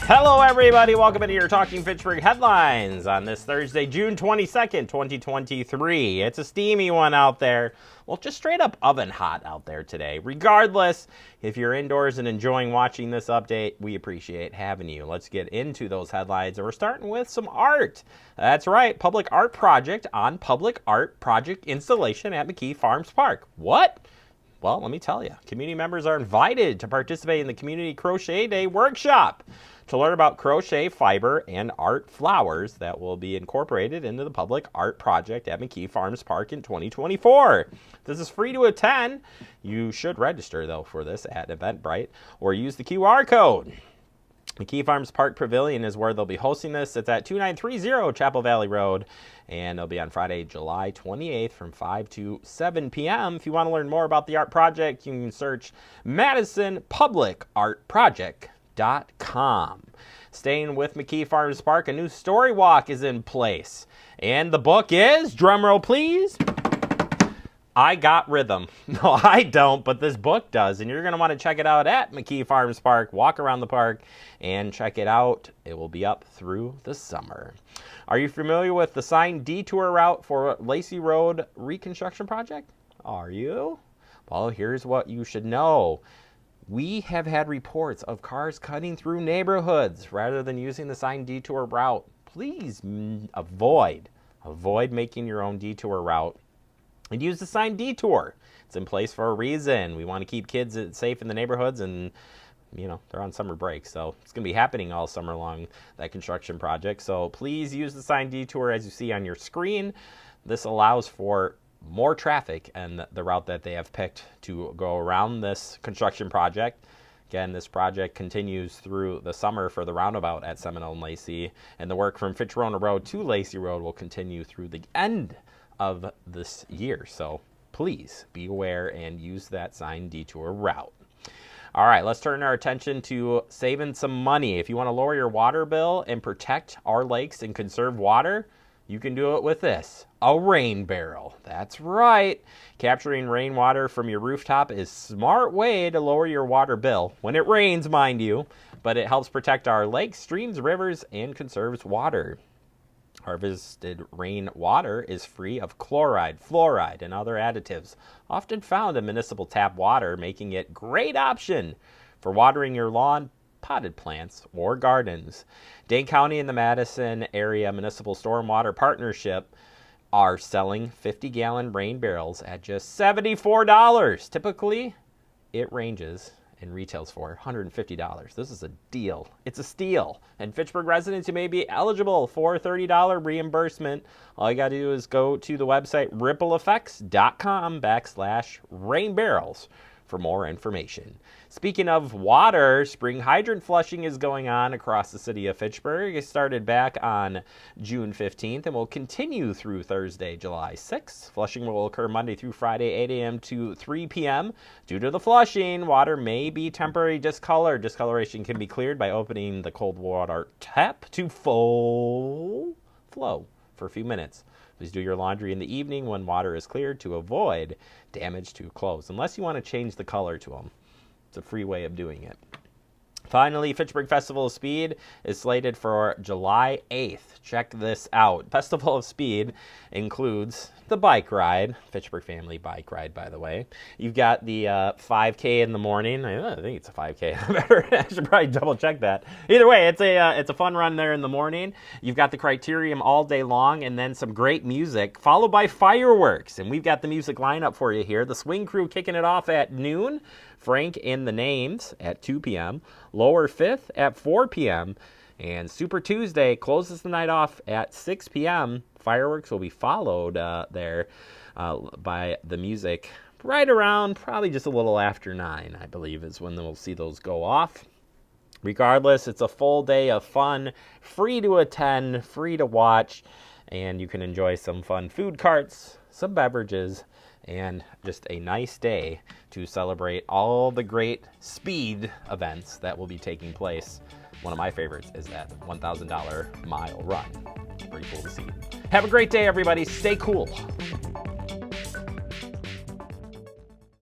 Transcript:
Hello, everybody. Welcome into your Talking Fitchburg headlines on this Thursday, June 22nd, 2023. It's a steamy one out there. Well, just straight up oven hot out there today. Regardless, if you're indoors and enjoying watching this update, we appreciate having you. Let's get into those headlines, and we're starting with some art. That's right, public art project on public art project installation at McKee Farms Park. What? Well, let me tell you, community members are invited to participate in the Community Crochet Day workshop to learn about crochet, fiber, and art flowers that will be incorporated into the public art project at McKee Farms Park in 2024. This is free to attend. You should register, though, for this at Eventbrite or use the QR code. McKee Farms Park Pavilion is where they'll be hosting this. It's at 2930 Chapel Valley Road, and it'll be on Friday, July 28th from 5 to 7 p.m. If you want to learn more about the art project, you can search MadisonPublicArtProject.com. Staying with McKee Farms Park, a new Storywalk is in place. And the book is, drumroll please, I Got Rhythm. No, I don't, but this book does. And you're going to want to check it out at McKee Farms Park. Walk around the park and check it out. It will be up through the summer. Are you familiar with the signed detour route for Lacy Road reconstruction project? Are you? Well, here's what you should know. We have had reports of cars cutting through neighborhoods rather than using the signed detour route. Please avoid making your own detour route and use the signed detour. It's in place for a reason. We want to keep kids safe in the neighborhoods, and you know, they're on summer break, so it's going to be happening all summer long, that construction project. So please use the signed detour as you see on your screen. This allows for more traffic and the route that they have picked to go around this construction project. Again, this project continues through the summer for the roundabout at Seminole and Lacy, and the work from Fitchburg Road to Lacy Road will continue through the end of this year. So please be aware and use that signed detour route. All right, let's turn our attention to saving some money. If you want to lower your water bill and protect our lakes and conserve water, you can do it with this, a rain barrel. That's right. Capturing rainwater from your rooftop is a smart way to lower your water bill, when it rains, mind you, but it helps protect our lakes, streams, rivers, and conserves water. Harvested rainwater is free of chloride, fluoride, and other additives, often found in municipal tap water, making it a great option for watering your lawn, potted plants, or gardens. Dane County and the Madison Area Municipal Stormwater Partnership are selling 50-gallon rain barrels at just $74. Typically, it ranges and retails for $150. This is a deal. It's a steal. And Fitchburg residents who may be eligible for a $30 reimbursement, all you got to do is go to the website rippleeffects.com/rainbarrels for more information. Speaking of water, spring hydrant flushing is going on across the city of Fitchburg. It started back on June 15th and will continue through Thursday, July 6th. Flushing will occur Monday through Friday, 8 a.m. to 3 p.m. Due to the flushing, water may be temporarily discolored. Discoloration can be cleared by opening the cold water tap to full flow for a few minutes. Please do your laundry in the evening when water is cleared to avoid damage to clothes, unless you want to change the color to them. It's a free way of doing it. Finally, Fitchburg Festival of Speed is slated for July 8th. Check this out. Festival of Speed includes the bike ride, Fitchburg Family Bike Ride, by the way. You've got the 5K in the morning. I think it's a 5K. I should probably double check that. Either way, it's a fun run there in the morning. You've got the criterium all day long, and then some great music, followed by fireworks. And we've got the music lineup for you here. The Swing Crew kicking it off at noon. Frank and the Names at 2 p.m. Lower Fifth at 4 p.m. And Super Tuesday closes the night off at 6 p.m. Fireworks will be followed there by the music right around probably just a little after 9, I believe, is when we'll see those go off. Regardless, it's a full day of fun, free to attend, free to watch, and you can enjoy some fun food carts, some beverages, and just a nice day to celebrate all the great speed events that will be taking place. One of my favorites is that $1,000 mile run. Pretty cool to see. Have a great day, everybody. Stay cool.